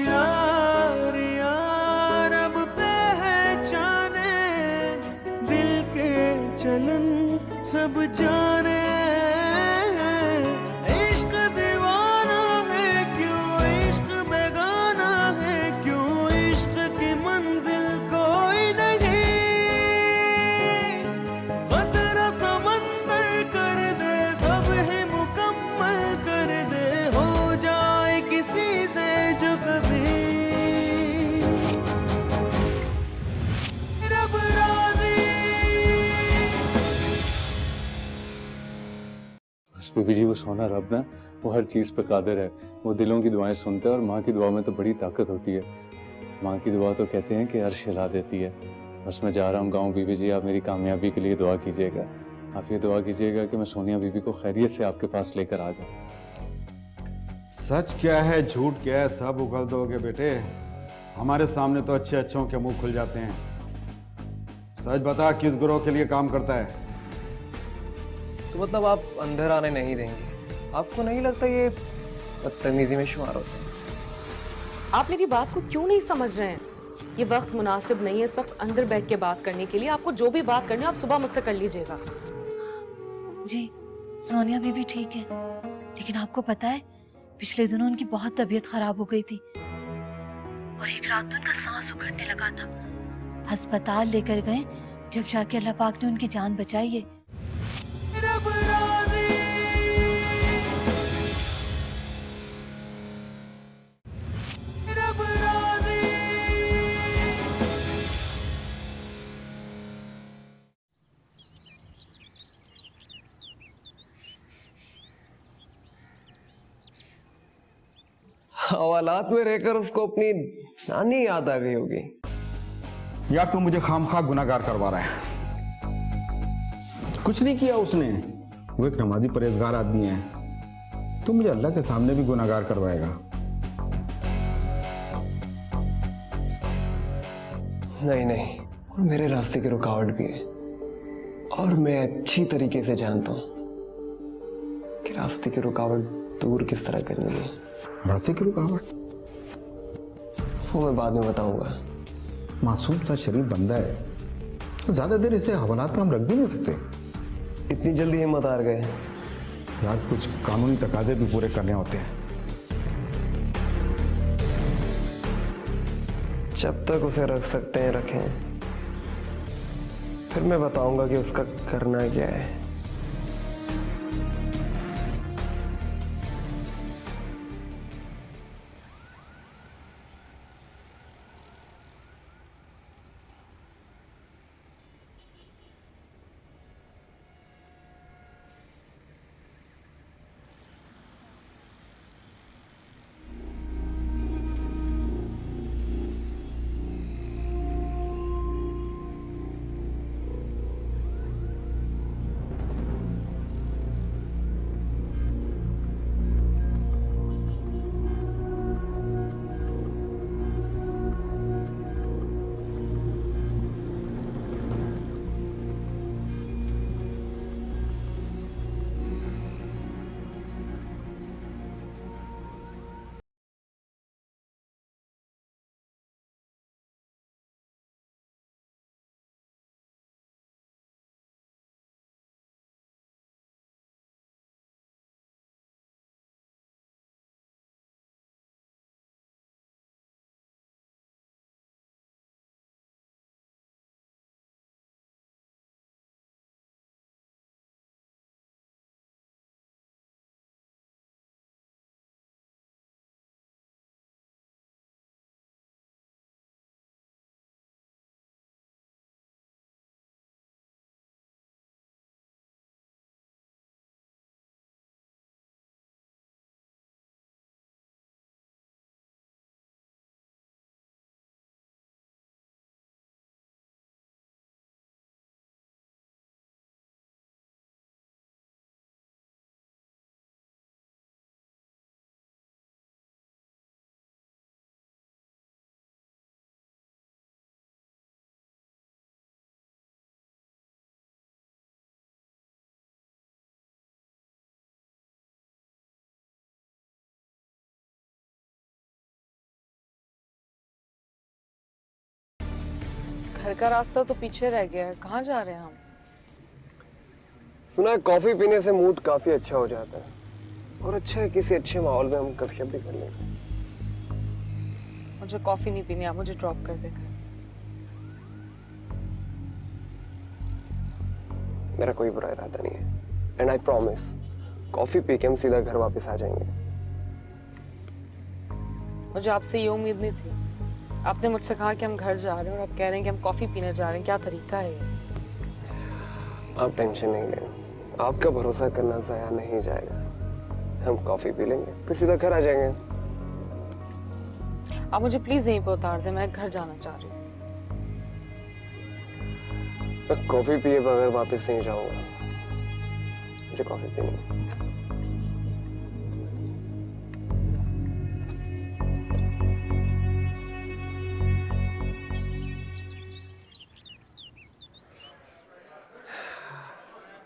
यार यार अब पहचाने दिल के चलन सब जाने, इश्क दीवाना है क्यों, इश्क बेगाना है क्यों, इश्क की मंजिल कोई नहीं, खतरा समंदर कर दे सब ही मुकम्मल कर दे, हो जाए किसी से जो कभी रब राजी। बस बीबी जी, वो सोना रब ना, वो हर चीज़ पे कादिर है। वो दिलों की दुआएं सुनता है और माँ की दुआ में तो बड़ी ताकत होती है। माँ की दुआ तो कहते हैं कि अर्श हिला देती है। बस मैं जा रहा हूँ गाँव बीबी जी, आप मेरी कामयाबी के लिए दुआ कीजिएगा। आप ये दुआ कीजिएगा कि मैं सोनिया बीबी को खैरियत से आपके पास लेकर आ जाऊँ। सच क्या है झूठ क्या है सब उगल दोगे बेटे, हमारे सामने तो अच्छे अच्छों के मुंह खुल जाते हैं। सच बता किस ग्रोह के लिए काम करता है? तो मतलब आप अंदर आने नहीं देंगे? आपको नहीं लगता ये बदतमीजी में शुमार होता है? आप मेरी बात को क्यों नहीं समझ रहे हैं? ये वक्त मुनासिब नहीं है इस वक्त अंदर बैठ के बात करने के लिए। आपको जो भी बात करनी है आप सुबह मुझसे कर लीजिएगा। जी सोनिया बीबी ठीक है, लेकिन आपको पता है पिछले दिनों उनकी बहुत तबीयत खराब हो गई थी और एक रात तो उनका सांस उखड़ने लगा था। अस्पताल लेकर गए, जब जाके अल्लाह पाक ने उनकी जान बचाई है। रब राजी, रब राजी। हवालात में रहकर उसको अपनी नानी याद आ गई होगी। यार तू मुझे खामखा गुनाहगार करवा रहा है। कुछ नहीं किया उसने, वो एक नमाजी परहेजगार आदमी है। तू मुझे अल्लाह के सामने भी गुनाहगार करवाएगा? नहीं नहीं, और मेरे रास्ते की रुकावट भी है और मैं अच्छी तरीके से जानता हूँ कि रास्ते की रुकावट दूर किस तरह करनी है। रास्ते की रुकावट? वो मैं बाद में बताऊंगा। मासूम सा शरीफ बंदा है, ज्यादा देर इसे हवालात में हम रख भी नहीं सकते। इतनी जल्दी हिम्मत हार गए? यार कुछ कानूनी तकाजे भी पूरे करने होते हैं। जब तक उसे रख सकते हैं रखें, फिर मैं बताऊंगा कि उसका करना क्या है। घर का रास्ता तो पीछे रह गया है, कहाँ जा रहे हैं हम? सुना है कॉफी पीने से मूड काफी अच्छा हो जाता है, और अच्छा है किसी अच्छे माहौल में हम गपशप भी कर लेंगे। मुझे कॉफी नहीं पीनी, आप मुझे ड्रॉप कर देगा। मेरा कोई बुरा इरादा नहीं है, and I promise coffee P के हम सीधा घर वापस आ जाएंगे। मुझे आपसे ये उम्मीद नहीं थी। आपने मुझसे कहा कि हम घर जा रहे हैं और आप कह रहे हैं कि हम कॉफी पीने जा रहे हैं। क्या तरीका है ये? आप टेंशन नहीं लें, आपका भरोसा करना जाया नहीं जाएगा। हम कॉफी पी लेंगे फिर सीधा घर आ जाएंगे। आप मुझे प्लीज यहीं पे उतार दें, मैं घर जाना चाह रही हूँ। मैं कॉफी पिए बगैर वापस नहीं जाऊंगा, मुझे कॉफी पीनी है।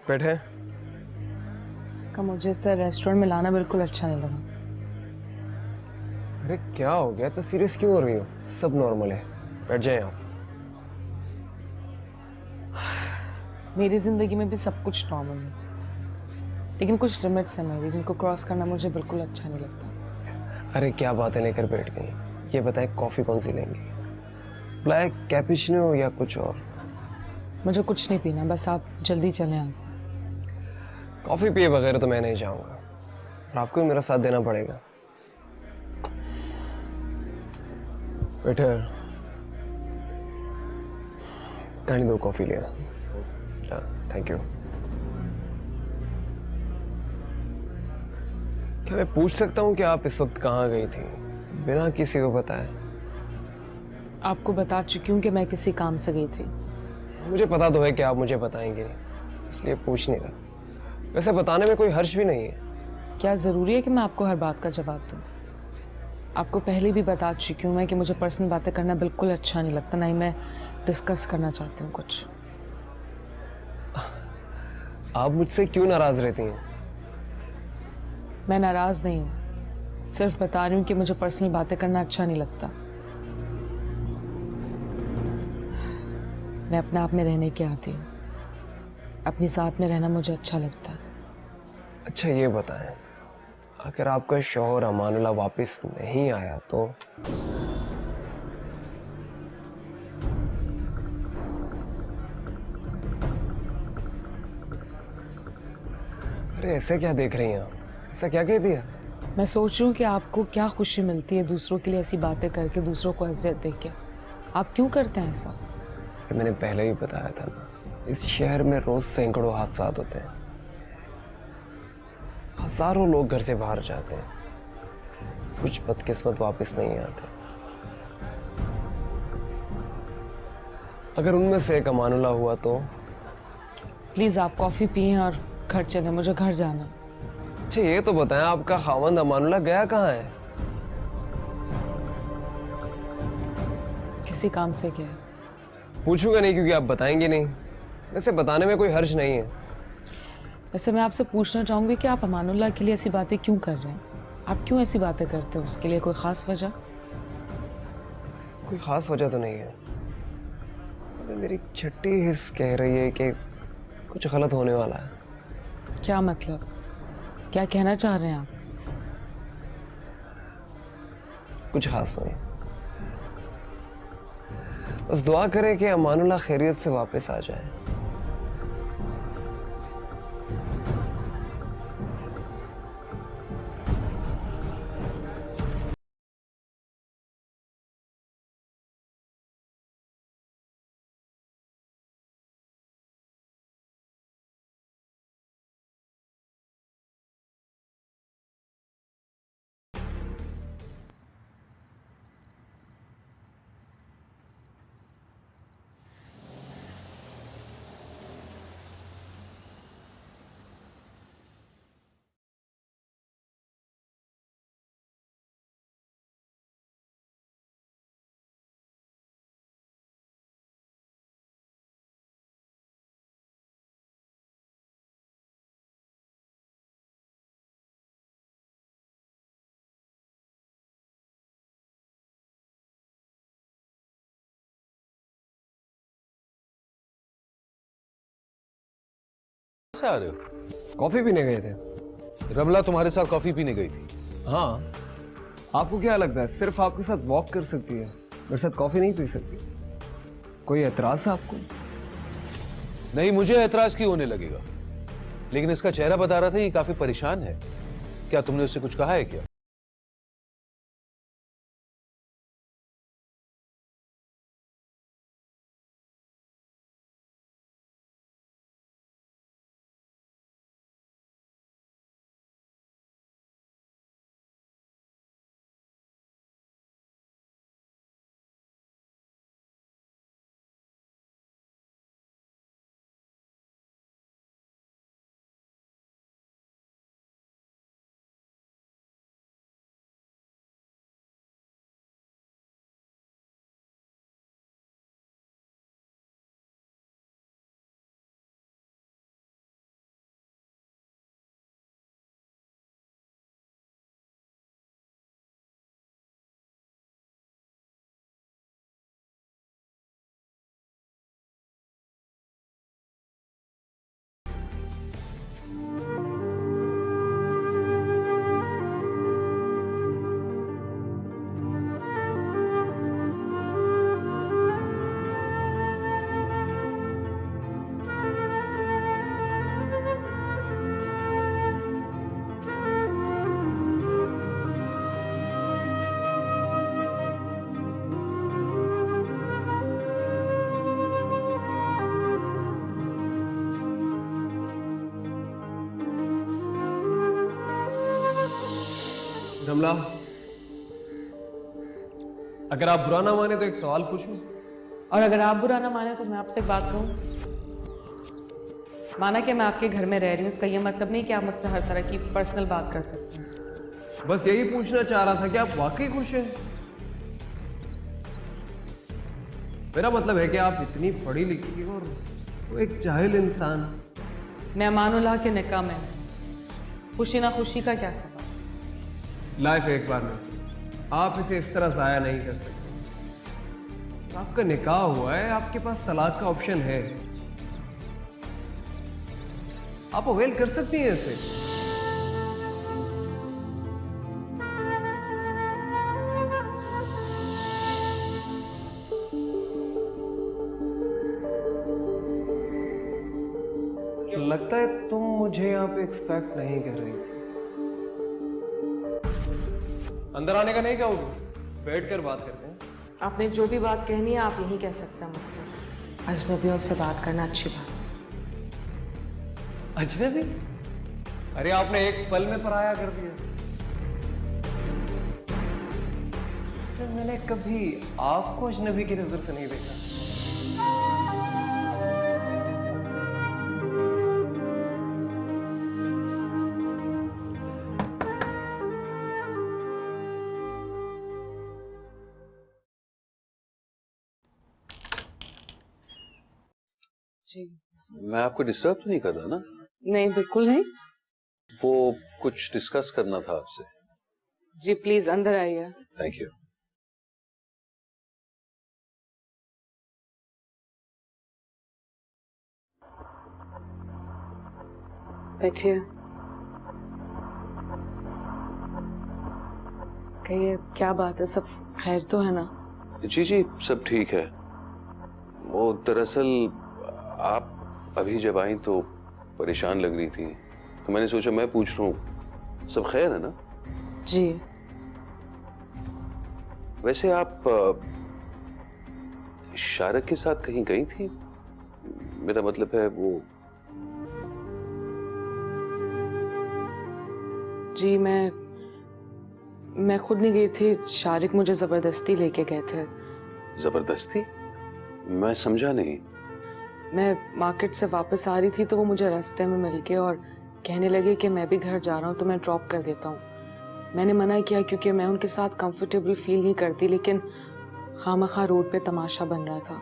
बैठे। का मुझे इस रेस्टोरेंट में लाना बिल्कुल अच्छा नहीं लगा। अरे क्या हो गया, इतना सीरियस क्यों हो रही हो? सब नॉर्मल है, बैठ जाए आप। मेरी जिंदगी में भी सब कुछ नॉर्मल है, लेकिन कुछ लिमिट्स हैं मेरी, जिनको क्रॉस करना मुझे बिल्कुल अच्छा नहीं लगता। अरे क्या बातें लेकर बैठ गई, ये बताए कॉफी कौन सी लेंगी? ब्लैक, कैपुचिनो या कुछ और? मुझे कुछ नहीं पीना, बस आप जल्दी चलें यहाँ से। कॉफी पिए बगैर तो मैं नहीं जाऊंगा, और आपको भी मेरा साथ देना पड़ेगा। वेटर, कहानी 2 कॉफी लिया। Thank you. क्या मैं पूछ सकता हूँ कि आप इस वक्त कहाँ गई थी बिना किसी को बताए? आपको बता चुकी हूँ कि मैं किसी काम से गई थी। मुझे पता तो है कि आप मुझे बताएंगे नहीं, इसलिए पूछ नहीं रहा। वैसे बताने में कोई हर्ष भी नहीं है। क्या जरूरी है कि मैं आपको हर बात का जवाब दूं? आपको पहले भी बता चुकी हूँ मैं कि मुझे पर्सनल बातें करना बिल्कुल अच्छा नहीं लगता, ना ही मैं डिस्कस करना चाहती हूँ कुछ। आप मुझसे क्यों नाराज रहती हैं? मैं नाराज नहीं हूँ, सिर्फ बता रही हूँ कि मुझे पर्सनल बातें करना अच्छा नहीं लगता। मैं अपने आप में रहने की आती हूँ, अपनी साथ में रहना मुझे अच्छा लगता है। अच्छा ये बताएं, अगर आपका शौहर अमानुल्लाह वापस नहीं आया तो? अरे ऐसे क्या देख रही हैं आप? ऐसा क्या कह दिया? मैं सोच रही हूँ कि आपको क्या खुशी मिलती है दूसरों के लिए ऐसी बातें करके, दूसरों को अज़ियत दे के। आप क्यों करते हैं ऐसा? मैंने पहले ही बताया था ना, इस शहर में रोज सैकड़ों हादसा होते हैं, हजारों लोग घर से बाहर जाते हैं, कुछ बदकिस्मत वापस नहीं आते। अगर उनमें से एक अमानुल्लाह हुआ तो? प्लीज आप कॉफी पिए और घर चलें, मुझे घर जाना। अच्छा ये तो बताएं, आपका खावंद अमानुल्लाह गया कहाँ है? किसी काम से गया है। पूछूंगा नहीं क्योंकि आप बताएंगे नहीं। वैसे बताने में कोई हर्ज नहीं है। वैसे मैं आपसे पूछना चाहूंगी कि आप अमानुल्लाह के लिए ऐसी बातें क्यों कर रहे हैं? आप क्यों ऐसी बातें करते हैं? उसके लिए कोई खास वजह? कोई खास वजह तो नहीं है, मगर मेरी छठी हिस्स कह रही है कि कुछ गलत होने वाला है। क्या मतलब? क्या कहना चाह रहे हैं आप? कुछ खास नहीं, बस दुआ करें कि अमानुल्लाह खैरियत से वापस आ जाए। से आ रहे हो? कॉफी पीने गए थे। रमला तुम्हारे साथ कॉफी पीने गई थी? हाँ, आपको क्या लगता है सिर्फ आपके साथ वॉक कर सकती है, मेरे साथ कॉफी नहीं पी सकती? कोई एतराज है आपको? नहीं, मुझे एतराज क्यों होने लगेगा, लेकिन इसका चेहरा बता रहा था ये काफी परेशान है। क्या तुमने उससे कुछ कहा है क्या? रमला, अगर आप बुरा ना माने तो एक सवाल पूछूं? और अगर आप बुरा ना माने तो मैं आपसे एक बात कहूँ। माना कि मैं आपके घर में रह रही हूँ, इसका ये मतलब नहीं कि आप मुझसे हर तरह की पर्सनल बात कर सकते हैं। बस यही पूछना चाह रहा था कि आप वाकई खुश हैं? मेरा मतलब है कि आप इतनी पढ़ी लिखी और वो एक जाहिल इंसान। मैं अमानुल्लाह के निकाह में हूँ, खुशी ना खुशी का क्या सवाल। लाइफ एक बार मिलती है, आप इसे इस तरह जाया नहीं कर सकते। आपका निकाह हुआ है, आपके पास तलाक का ऑप्शन है, आप अवेल कर सकती हैं इसे। लगता है तुम मुझे यहाँ पे एक्सपेक्ट नहीं कर रही थी। अंदर आने का नहीं कहोगे? बैठ कर बात करते हैं। आपने जो भी बात कहनी है आप यही कह सकते हैं मुझसे। अजनबियों से बात करना अच्छी बात है। अजनबी? अरे आपने एक पल में पराया कर दिया। सर, मैंने कभी आपको अजनबी की नजर से नहीं देखा। जी मैं आपको डिस्टर्ब तो नहीं कर रहा ना? नहीं, बिल्कुल नहीं। वो कुछ डिस्कस करना था आपसे। जी प्लीज अंदर आइए। Thank you. बैठिए। कहिए क्या बात है, सब खैर तो है ना? जी जी, सब ठीक है। वो दरअसल आप अभी जब आई तो परेशान लग रही थी, तो मैंने सोचा मैं पूछ लूं, सब खैर है ना? जी। वैसे आप शारक के साथ कहीं गई थी? मेरा मतलब है वो। जी मैं खुद नहीं गई थी, शारिक मुझे जबरदस्ती लेके गए थे। जबरदस्ती? मैं समझा नहीं। मैं मार्केट से वापस आ रही थी तो वो मुझे रास्ते में मिल गए और कहने लगे कि मैं भी घर जा रहा हूँ तो मैं ड्रॉप कर देता हूँ। मैंने मना किया क्योंकि मैं उनके साथ कंफर्टेबल फील नहीं करती, लेकिन खामखा रोड पे तमाशा बन रहा था,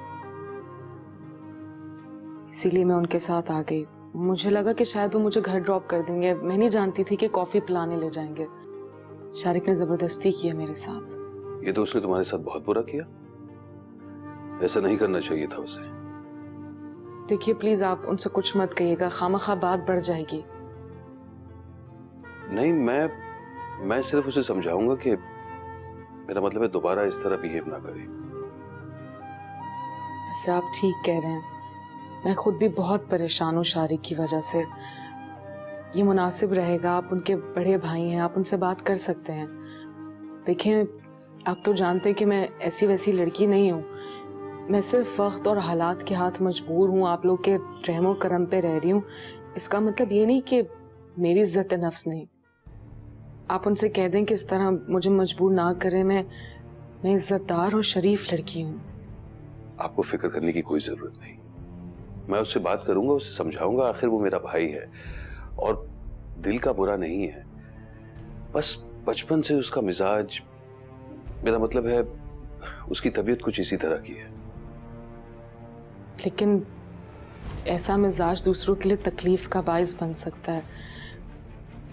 इसीलिए मैं उनके साथ आ गई। मुझे लगा कि शायद वो मुझे घर ड्रॉप कर देंगे, मैं नहीं जानती थी कि कॉफी पिलाने ले जाएंगे। शारिक ने जबरदस्ती किया मेरे साथ। ये तो उसने तुम्हारे साथ बहुत बुरा किया, ऐसा नहीं करना चाहिए था उसे। देखिए प्लीज आप उनसे कुछ मत कहिएगा, खामखा बात बढ़ जाएगी। नहीं, मैं सिर्फ उसे समझाऊंगा कि मेरा मतलब है दोबारा इस तरह बिहेव ना करे। वैसे आप ठीक कह रहे हैं, मैं खुद भी बहुत परेशान हूँ शारिक की वजह से। ये मुनासिब रहेगा, आप उनके बड़े भाई हैं, आप उनसे बात कर सकते हैं। देखें, आप तो जानते हैं कि मैं ऐसी वैसी लड़की नहीं हूँ। मैं सिर्फ वक्त और हालात के हाथ मजबूर हूँ, आप लोग के रहमो करम पे रह रही हूँ। इसका मतलब ये नहीं कि मेरी इज्जत नफ्स नहीं। आप उनसे कह दें कि इस तरह मुझे मजबूर ना करें, मैं इज्जतदार और शरीफ लड़की हूँ। आपको फिक्र करने की कोई जरूरत नहीं। मैं उससे बात करूंगा, उसे समझाऊंगा, आखिर वो मेरा भाई है और दिल का बुरा नहीं है। बस बचपन से उसका मिजाज, मेरा मतलब है उसकी तबीयत कुछ इसी तरह की है। लेकिन ऐसा मिजाज दूसरों के लिए तकलीफ का बायस बन सकता है।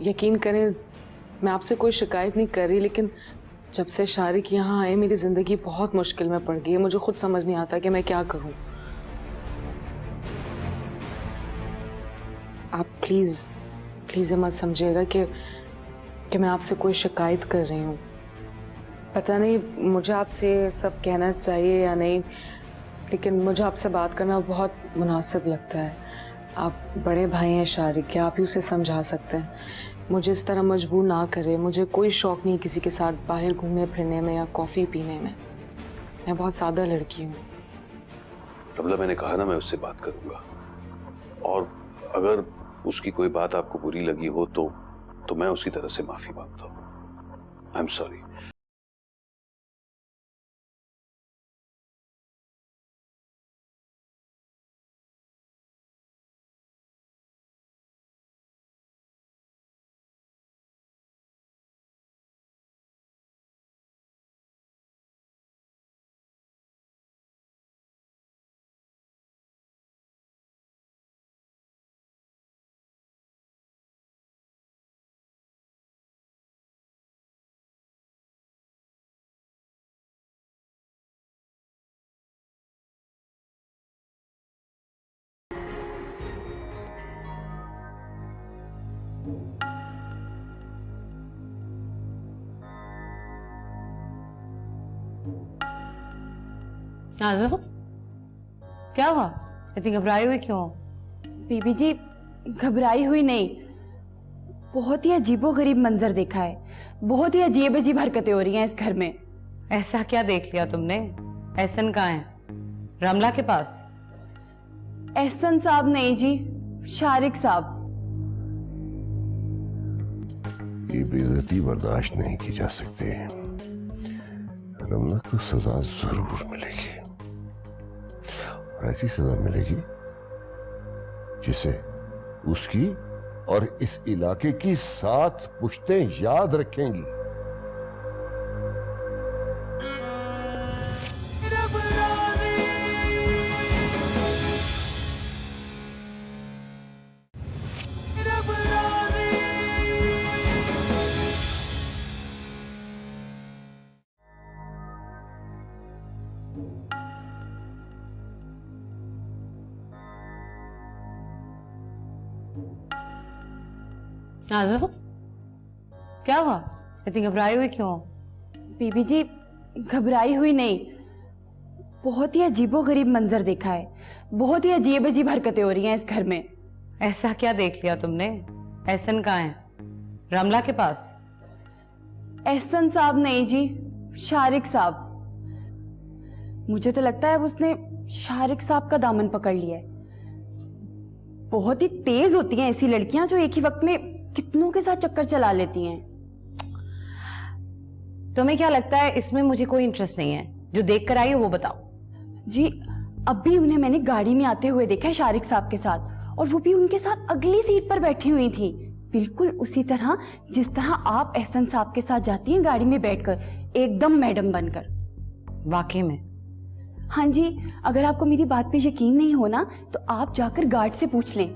यकीन करें, मैं आपसे कोई शिकायत नहीं कर रही, लेकिन जब से शारिक यहाँ आए मेरी जिंदगी बहुत मुश्किल में पड़ गई है। मुझे खुद समझ नहीं आता कि मैं क्या करूं। आप प्लीज मत समझिएगा कि मैं आपसे कोई शिकायत कर रही हूँ। पता नहीं मुझे आपसे सब कहना चाहिए या नहीं, लेकिन मुझे आपसे बात करना बहुत मुनासिब लगता है। आप बड़े भाई हैं शारिक के, आप ही उसे समझा सकते हैं। मुझे इस तरह मजबूर ना करे। मुझे कोई शौक नहीं किसी के साथ बाहर घूमने फिरने में या कॉफ़ी पीने में। मैं बहुत सादा लड़की हूँ। रमला, मैंने कहा ना, मैं उससे बात करूंगा, और अगर उसकी कोई बात आपको बुरी लगी हो तो मैं उसकी तरफ से माफी मांगता हूँ। I am sorry. नाज़ो, क्या हुआ? इतनी घबराई हुई क्यों? बीबी जी, घबराई हुई नहीं, बहुत ही अजीबोगरीब मंजर देखा है। बहुत ही अजीब अजीब हरकतें हो रही हैं इस घर में। ऐसा क्या देख लिया तुमने? एहसन कहाँ है? रमला के पास? एहसन साहब नहीं जी, शारिक साहब। ये बेइज्जती बर्दाश्त नहीं की जा सकती। रमला को सजा जरूर मिलेगी, और ऐसी सजा मिलेगी जिसे उसकी और इस इलाके की 7 पुश्तें याद रखेंगी। नाज़ो, क्या हुआ? इतनी घबराई हुई क्यों? बीबी जी, घबराई हुई नहीं, बहुत ही अजीबोगरीब मंजर देखा है। बहुत ही अजीब अजीब हरकतें हो रही हैं इस घर में। ऐसा क्या देख लिया तुमने? एहसन कहाँ है? रमला के पास? एहसन साहब नहीं जी, शारिक साहब। मुझे तो लगता है अब उसने शारिक साहब का दामन पकड़ लिया है। बहुत ही तेज होती हैं ऐसी लड़कियां जो एक ही वक्त में कितनों के साथ चक्कर चला लेती हैं। तुम्हें क्या लगता है इसमें मुझे कोई इंटरेस्ट नहीं है? जो देख कर आई हो वो बताओ। जी, अभी उन्हें मैंने गाड़ी में आते हुए देखा है शारिक साहब के साथ, और वो भी उनके साथ अगली सीट पर बैठी हुई थी, बिल्कुल उसी तरह जिस तरह आप एहसन साहब के साथ जाती हैं गाड़ी में बैठकर, एकदम मैडम बनकर। वाकई में? हाँ जी, अगर आपको मेरी बात पे यकीन नहीं हो ना तो आप जाकर गार्ड से पूछ लें,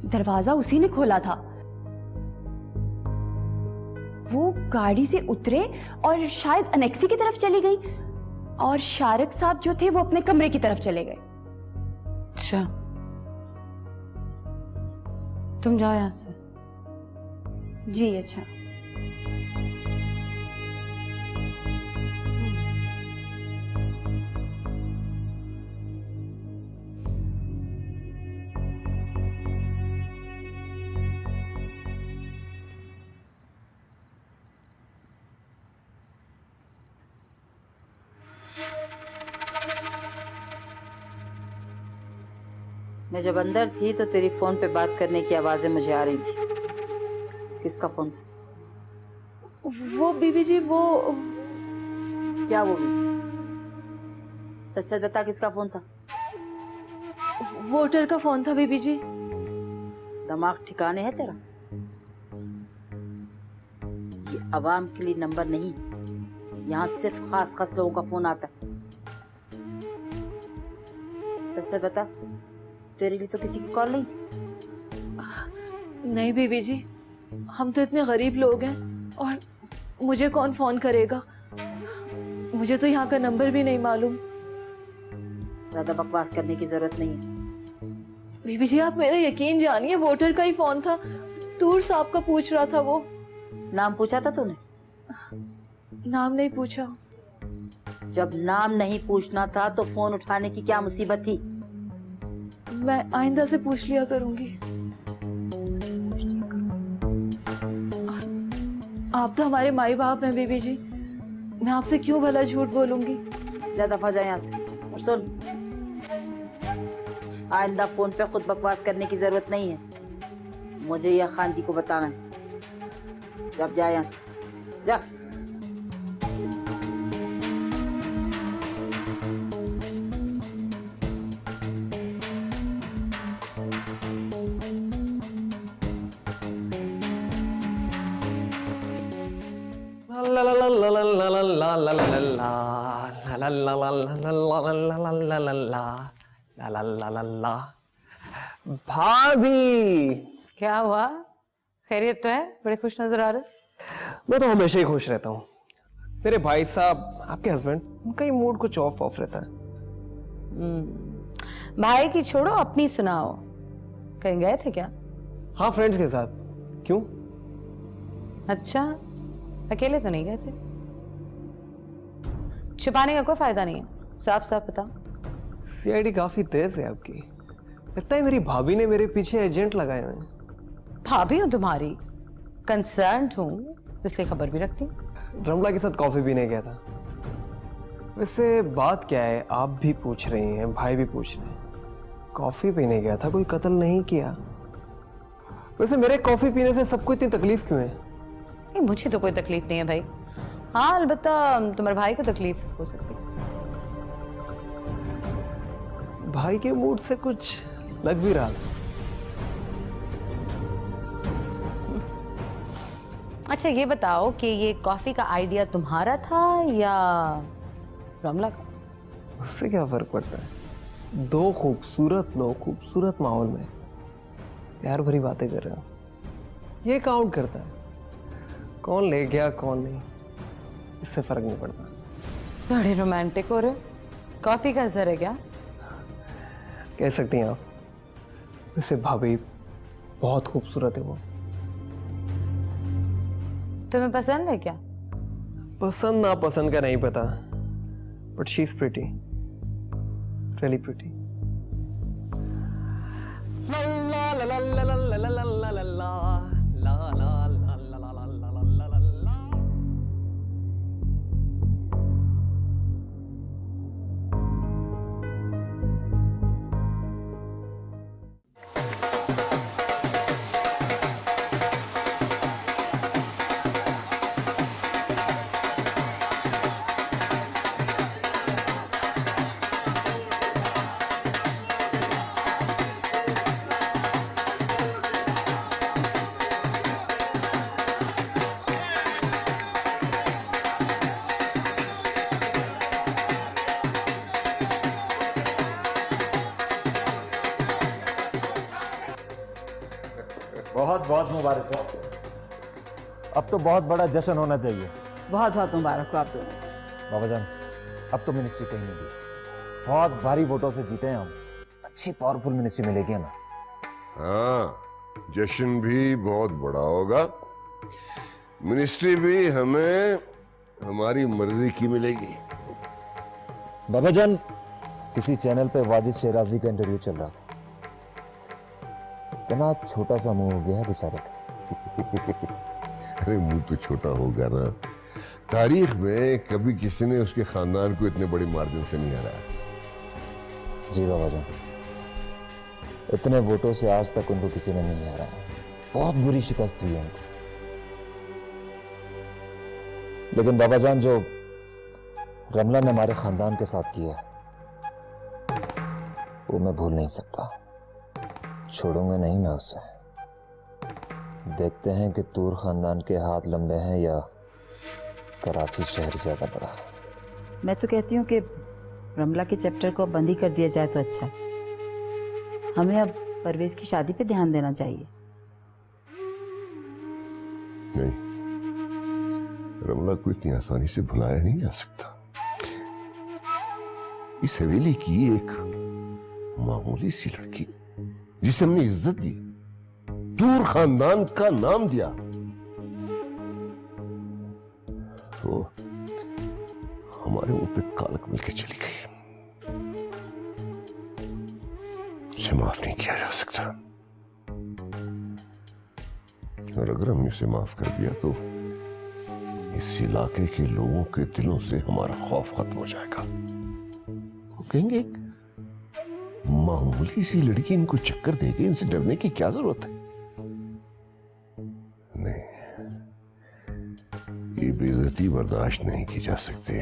दरवाजा उसी ने खोला था। वो गाड़ी से उतरे और शायद अनेक्सी की तरफ चली गई, और शारिक साहब जो थे वो अपने कमरे की तरफ चले गए। अच्छा, तुम जाओ यहाँ से। जी अच्छा। मैं जब अंदर थी तो तेरी फोन पे बात करने की आवाजें मुझे आ रही थी। किसका फोन था? वो बीबी जी वो क्या वो बीबी? सच सच बता, किसका फोन था? वोटर का फोन था बीबी जी। दिमाग ठिकाने है तेरा? ये आवाम के लिए नंबर नहीं, यहाँ सिर्फ खास खास लोगों का फोन आता है। सच सच बता, तेरे लिए तो किसी की कॉल नहीं थी? नहीं बीबी जी, हम तो इतने गरीब लोग हैं और मुझे कौन फोन करेगा? मुझे तो यहाँ का नंबर भी नहीं मालूम। ज्यादा बकवास करने की जरूरत नहीं है। बीबी जी आप मेरा यकीन जानिए, वोटर का ही फोन था। तूर साहब का पूछ रहा था वो। नाम पूछा था तूने? नाम नहीं पूछा। जब नाम नहीं पूछना था तो फोन उठाने की क्या मुसीबत थी? मैं आइंदा से पूछ लिया करूंगी। आप तो हमारे माई बाप हैं बीबी जी, मैं आपसे क्यों भला झूठ बोलूंगी? जा दफा जा यहाँ से। और सुन, आइंदा फोन पे खुद बकवास करने की जरूरत नहीं है। मुझे या खान जी को बताना है। जब जा यहाँ से, जा। भाभी, क्या हुआ? खैरियत तो है? बड़े खुश नजर आ रहे। मैं तो हमेशा ही खुश रहता हूँ। मेरे भाई साहब, आपके हस्बैंड, उनका ही मूड कुछ ऑफ ऑफ रहता है। भाई की छोड़ो, अपनी सुनाओ। कहीं गए थे क्या? हाँ, फ्रेंड्स के साथ। क्यों? अच्छा, अकेले तो नहीं गए थे? छुपाने का कोई फायदा नहीं है, साफ साफ बताओ। सीआईडी काफी तेज है आपकी। लगता है मेरी भाभी ने मेरे पीछे एजेंट लगाए हुए हैं। भाभी हूँ तुम्हारी, कंसर्न हूँ, इसलिए खबर भी रखती हूँ। रमला के साथ कॉफी पीने गया था। वैसे बात क्या है, आप भी पूछ रही हैं, भाई भी पूछ रहे हैं। कॉफी पीने गया था, कोई कत्ल नहीं किया। वैसे मेरे कॉफी पीने से सबको इतनी तकलीफ क्यों है? नहीं, मुझे तो कोई तकलीफ नहीं है भाई। हाँ, अलबत्ता तुम्हारे भाई को तकलीफ हो सकती है। भाई के मूड से कुछ लग भी रहा था। अच्छा ये बताओ कि ये कॉफी का आइडिया तुम्हारा था या रमला का? उससे क्या फर्क पड़ता है? दो खूबसूरत लोग खूबसूरत माहौल में प्यार भरी बातें कर रहे हो, ये काउंट करता है। कौन ले गया कौन नहीं, इससे फर्क नहीं पड़ता। बड़े रोमांटिक हो रहे। कॉफी का असर है क्या? कह सकती हैं आप। वैसे भाभी बहुत खूबसूरत है वो। तुम्हें पसंद है क्या? पसंद ना पसंद का नहीं पता, but she is pretty, really pretty. बहुत बहुत मुबारक हो आपको। अब तो बहुत बड़ा जश्न होना चाहिए। बहुत बहुत मुबारक हो आप दोनों। बाबा जान, अब तो मिनिस्ट्री कहीं नहीं गई। बहुत भारी वोटों से जीते हैं हम। अच्छी पावरफुल मिनिस्ट्री मिलेगी हमें। हाँ, जश्न भी बहुत बड़ा होगा, मिनिस्ट्री भी हमें हमारी मर्जी की मिलेगी। बाबा जान, किसी चैनल पे वाजिद शेराजी का इंटरव्यू चल रहा था। इतना छोटा सा मुंह हो गया है बेचारे का। अरे मुंह तो छोटा होगा ना, तारीख में कभी किसी ने उसके खानदान को इतने बड़ी मार्जिन से नहीं हराया। जी बाबा जान, इतने वोटों से आज तक उनको किसी ने नहीं हराया। बहुत बुरी शिकस्त हुई है उनको। लेकिन बाबा जान, जो रमला ने हमारे खानदान के साथ किया वो मैं भूल नहीं सकता। छोड़ूंगा नहीं मैं उसे। देखते हैं कि तूर खानदान के हाथ लंबे हैं या कराची शहर ज्यादा बड़ा। मैं तो कहती हूँ कि रमला के चैप्टर को अब बंद ही कर दिया जाए तो अच्छा है। हमें अब परवेज की शादी पे ध्यान देना चाहिए। नहीं, रमला को इतनी आसानी से भुलाया नहीं जा सकता। इस हवेली की एक मामूली सी लड़की जिसे हमने इज्जत दी, दूर खानदान का नाम दिया, तो हमारे मुंह पे कालक मिलकर चली गई। उसे माफ नहीं किया जा सकता, और अगर हमने उसे माफ कर दिया तो इस इलाके के लोगों के दिलों से हमारा खौफ खत्म हो जाएगा। वो कहेंगे मामूली सी लड़की इनको चक्कर देगी, इनसे डरने की क्या जरूरत है। नहीं, ये बेइज्जती बर्दाश्त नहीं की जा सकती।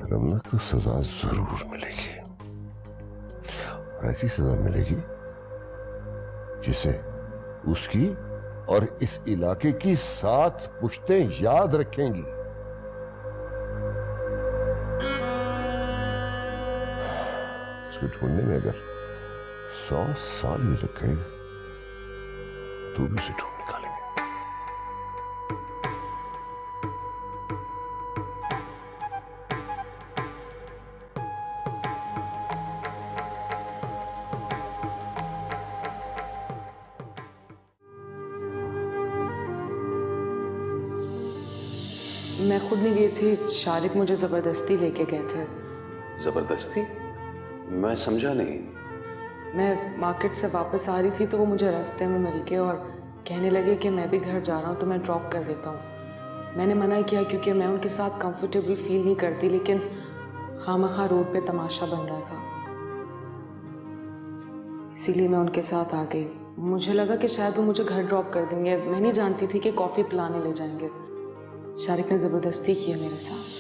रमला को सजा जरूर मिलेगी, और ऐसी सजा मिलेगी जिसे उसकी और इस इलाके की 7 पुश्तें याद रखेंगी। इसको ढूंढने में अगर 100 साल भी लग गए तो भी उसे ढूंढ निकालेंगे। मैं खुद नहीं गई थी, शारिक मुझे जबरदस्ती लेके गए थे। जबरदस्ती? मैं समझा नहीं। मैं मार्केट से वापस आ रही थी तो वो मुझे रास्ते में मिल के और कहने लगे कि मैं भी घर जा रहा हूँ तो मैं ड्रॉप कर देता हूँ। मैंने मना किया क्योंकि मैं उनके साथ कंफर्टेबल फील नहीं करती, लेकिन खामखा रोड पे तमाशा बन रहा था, इसीलिए मैं उनके साथ आ गई। मुझे लगा कि शायद वो मुझे घर ड्रॉप कर देंगे। मैं नहीं जानती थी कि कॉफ़ी पिलाने ले जाएंगे। शारिक ने ज़बरदस्ती की है मेरे साथ।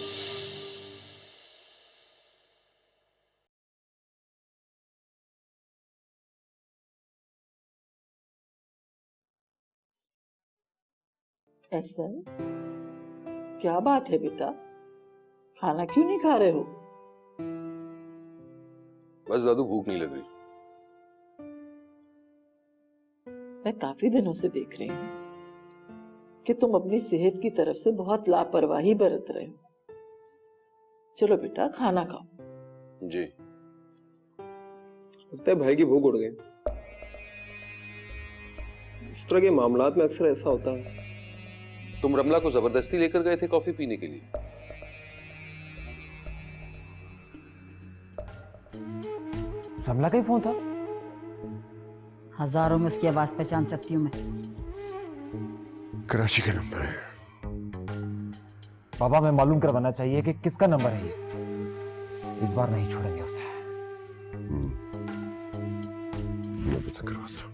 ऐसा क्या बात है बेटा, खाना क्यों नहीं खा रहे हो? बस दादू, भूख नहीं लग रही। मैं काफी दिनों से देख रही हूँ कि तुम अपनी सेहत की तरफ से बहुत लापरवाही बरत रहे हो। चलो बेटा, खाना खाओ। जी। लगता है भाई की भूख उड़ गई। इस तरह के मामलात में अक्सर ऐसा होता है। तुम रमला को जबरदस्ती लेकर गए थे कॉफी पीने के लिए? रमला का ही फोन था? हजारों में उसकी आवाज पहचान सकती हूँ मैं। कराची का नंबर है। बाबा, मैं मालूम करवाना चाहिए कि किसका नंबर है ये। इस बार नहीं छोड़ेंगे उसे। मैं पता करवाता हूँ।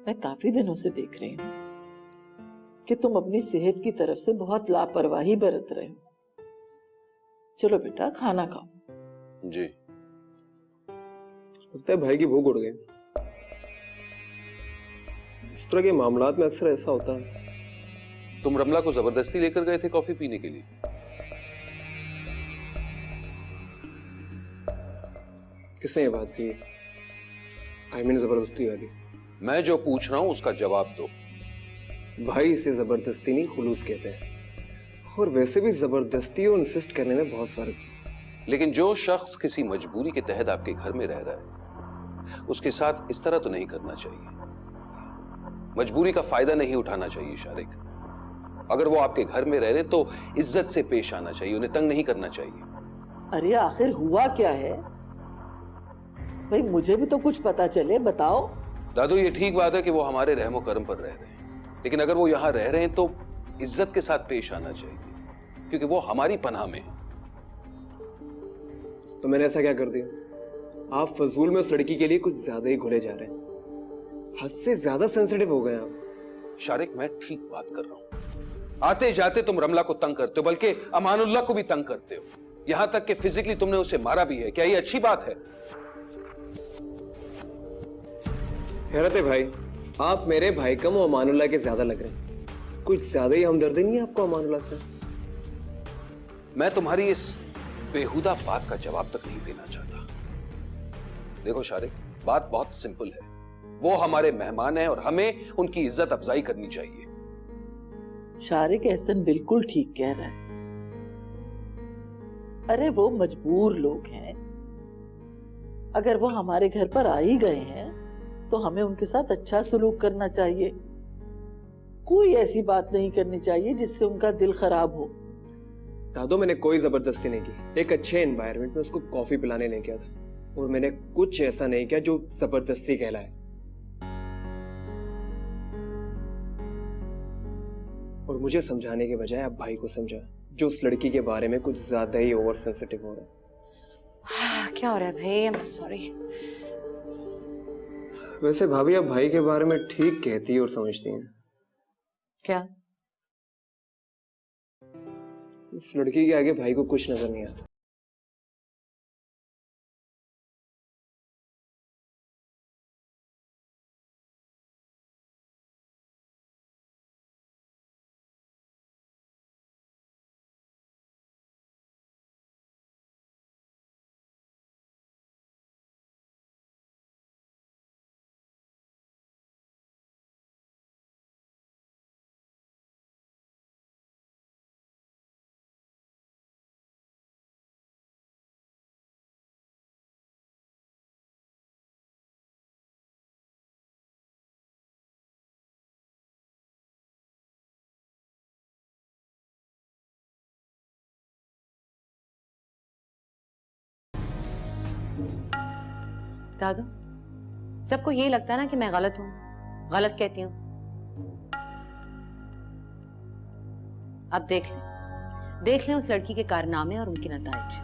मैं काफी दिनों से देख रही हूँ कि तुम अपनी सेहत की तरफ से बहुत लापरवाही बरत रहे हो। चलो बेटा, खाना खाओ। जी। लगता है भाई की भूख उड़ गई। इस तरह के मामलात में अक्सर ऐसा होता है। तुम रमला को जबरदस्ती लेकर गए थे कॉफी पीने के लिए? किसने ये बात की? आई मीन जबरदस्ती वाली। मैं जो पूछ रहा हूं उसका जवाब दो। भाई इसे जबरदस्ती नहीं खुलूस कहते हैं, और वैसे भी जबरदस्ती और इंसिस्ट करने में बहुत फर्क है। लेकिन जो शख्स किसी मजबूरी के तहत आपके घर में रह रहा है उसके साथ इस तरह तो नहीं करना चाहिए। मजबूरी का फायदा नहीं उठाना चाहिए शारिक। अगर वो आपके घर में रह रहे तो इज्जत से पेश आना चाहिए, उन्हें तंग नहीं करना चाहिए। अरे आखिर हुआ क्या है भाई, मुझे भी तो कुछ पता चले, बताओ। दादू ये ठीक बात है कि वो हमारे रहमो करम पर रह रहे हैं, लेकिन अगर वो यहाँ रह रहे हैं तो इज्जत के साथ पेश आना चाहिए, क्योंकि वो हमारी पनाह में है। तो मैंने ऐसा क्या कर दिया? आप फजूल में उस लड़की के लिए कुछ ज्यादा ही घुले जा रहे हैं, हद से ज्यादा सेंसिटिव हो गए आप। शारिक मैं ठीक बात कर रहा हूं। आते जाते तुम रमला को तंग करते हो, बल्कि अमानुल्लाह को भी तंग करते हो, यहां तक कि फिजिकली तुमने उसे मारा भी है। क्या ये अच्छी बात है? हैरत है भाई, आप मेरे भाई कम और अमानुल्लाह के ज्यादा लग रहे हैं। कुछ ज्यादा ही हमदर्दी नहीं है आपको अमानुल्लाह से? मैं तुम्हारी इस बेहुदा बात का जवाब तक नहीं देना चाहता। देखो शारिक, बात बहुत सिंपल है। वो हमारे मेहमान हैं और हमें उनकी इज्जत अफजाई करनी चाहिए। शारिक एहसन बिल्कुल ठीक कह रहा है। अरे वो मजबूर लोग हैं, अगर वो हमारे घर पर आ ही गए हैं तो हमें उनके साथ अच्छा सलूक करना चाहिए। कोई ऐसी बात नहीं करनी चाहिए जिससे उनका दिल खराब हो। दादो मैंने कोई जबरदस्ती नहीं की। एक अच्छे एनवायरनमेंट में उसको कॉफी पिलाने ले गया था, और मैंने कुछ ऐसा नहीं किया जो जबरदस्ती कहलाए। और मुझे समझाने के बजाय आप भाई को समझा, जो उस लड़की के बारे में कुछ ज्यादा ही ओवर सेंसिटिव हो रहा है। क्या हो रहा है भाई? I am sorry. वैसे भाभी आप भाई के बारे में ठीक कहती और समझती हैं। क्या? इस लड़की के आगे भाई को कुछ नजर नहीं आता। दादू, सबको ये लगता है ना कि मैं गलत हूँ, गलत कहती हूँ। अब देख लें उस लड़की के कारनामे और उनके नताइज।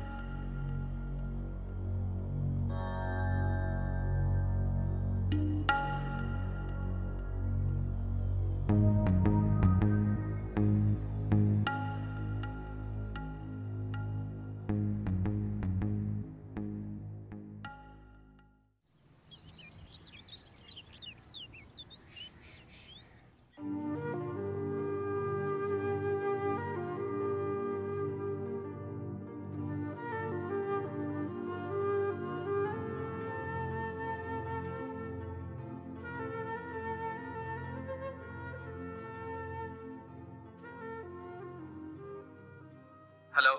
हेलो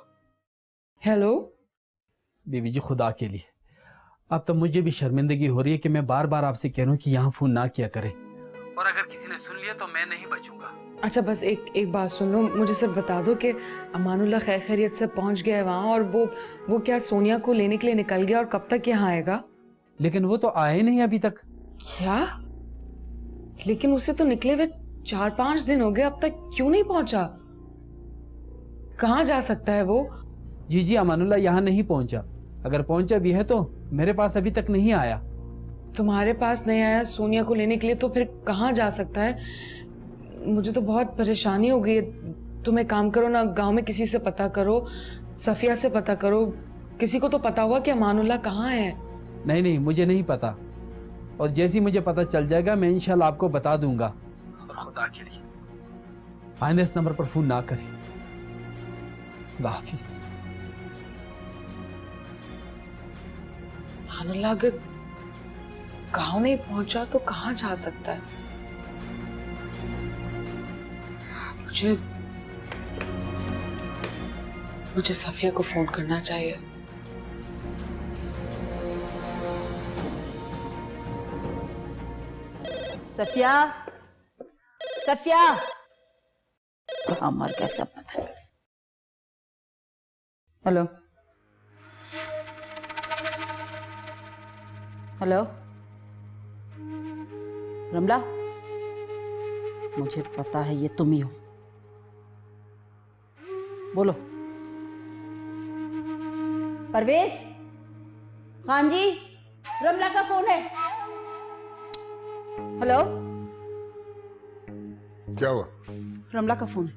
हेलो बीबी जी, खुदा के लिए अब तो मुझे भी शर्मिंदगी हो रही है कि मैं बार बार आपसे कह रहा हूँ कि यहाँ फोन ना किया करें, और अगर किसी ने सुन लिया तो मैं नहीं बचूंगा। अच्छा बस एक बात सुन लो, मुझे सिर्फ बता दो कि अमानुल्लाह खैर खैरियत से पहुंच गया है वहाँ, और वो क्या सोनिया को लेने के लिए निकल गया, और कब तक यहाँ आएगा? लेकिन वो तो आए नहीं अभी तक। क्या? लेकिन उसे तो निकले हुए 4-5 दिन हो गए, अब तक क्यों नहीं पहुंचा? कहाँ जा सकता है वो? जी अमानुल्लाह यहाँ नहीं पहुंचा। अगर पहुंचा भी है तो मेरे पास अभी तक नहीं आया। तुम्हारे पास नहीं आया सोनिया को लेने के लिए, तो फिर कहाँ जा सकता है? मुझे तो बहुत परेशानी हो गई है। तुम एक काम करो ना, गांव में किसी से पता करो, सफिया से पता करो, किसी को तो पता होगा कि अमानुल्लाह कहाँ है। नहीं मुझे नहीं पता, और जैसे ही मुझे पता चल जाएगा मैं इंशाल्लाह आपको बता दूंगा। और खुदा के लिए आइंदा इस नंबर पर फोन ना करें। खुदा हाफिज। अमानुल्लाह अगर गांव नहीं पहुंचा तो कहाँ जा सकता है? मुझे सफिया को फोन करना चाहिए। सफिया, सफिया, मर गया सब पता नहीं। हेलो, हेलो, रमला, मुझे पता है ये तुम ही हो, बोलो। परवेज, हाँ जी, रमला का फोन है। हेलो, क्या हुआ? रमला का फोन है।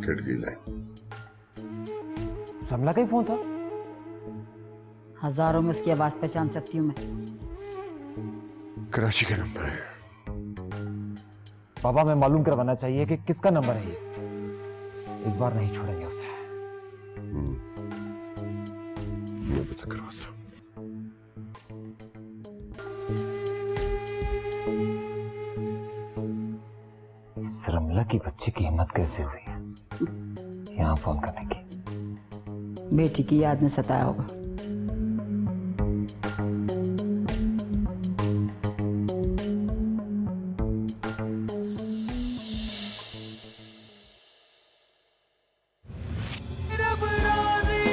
कट गई लाइन। रमला का ही फोन था? हजारों में उसकी आवाज पहचान सकती हूँ मैं। कराची का नंबर है। पापा, मैं मालूम करवाना चाहिए कि किसका नंबर है ये। इस बार नहीं छोड़ेंगे उसे। ये पता करवाता हूं। इस रमला की बच्ची की हिम्मत कैसे हुई है यहाँ फोन करने की? बेटी की याद ने सताया होगा। रब राजी,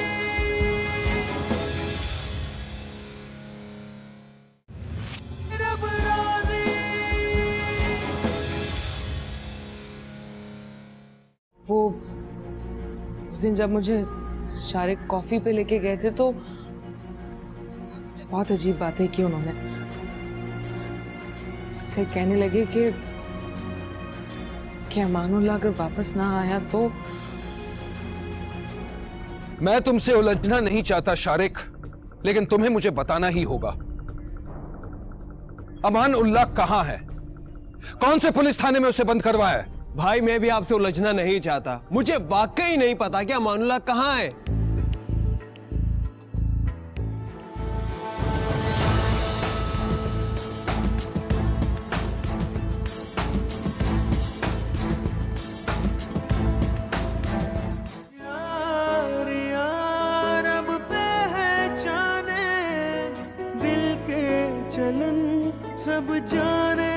रब राजी। वो उस दिन जब मुझे शारिक कॉफी पे लेके गए थे तो मुझसे बहुत अजीब बातें की उन्होंने। मुझसे कहने लगे कि अमानुल्लाह अगर वापस ना आया तो। मैं तुमसे उलझना नहीं चाहता शारिक, लेकिन तुम्हें मुझे बताना ही होगा। अमान उल्लाह कहां है? कौन से पुलिस थाने में उसे बंद करवाया है? भाई, मैं भी आपसे उलझना नहीं चाहता। मुझे वाकई नहीं पता कि अमानुल्लाह कहां है। यार यार अब पहचाने दिल के चलन सब जाने।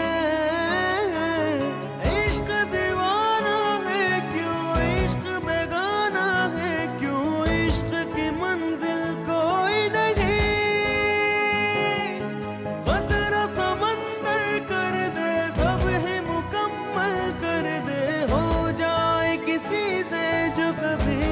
इश्क दीवाना है क्यों, इश्क बेगाना है क्यों, इश्क की मंजिल कोई नहीं। खतरा समंदर कर दे, सब ही मुकम्मल कर दे, हो जाए किसी से जो कभी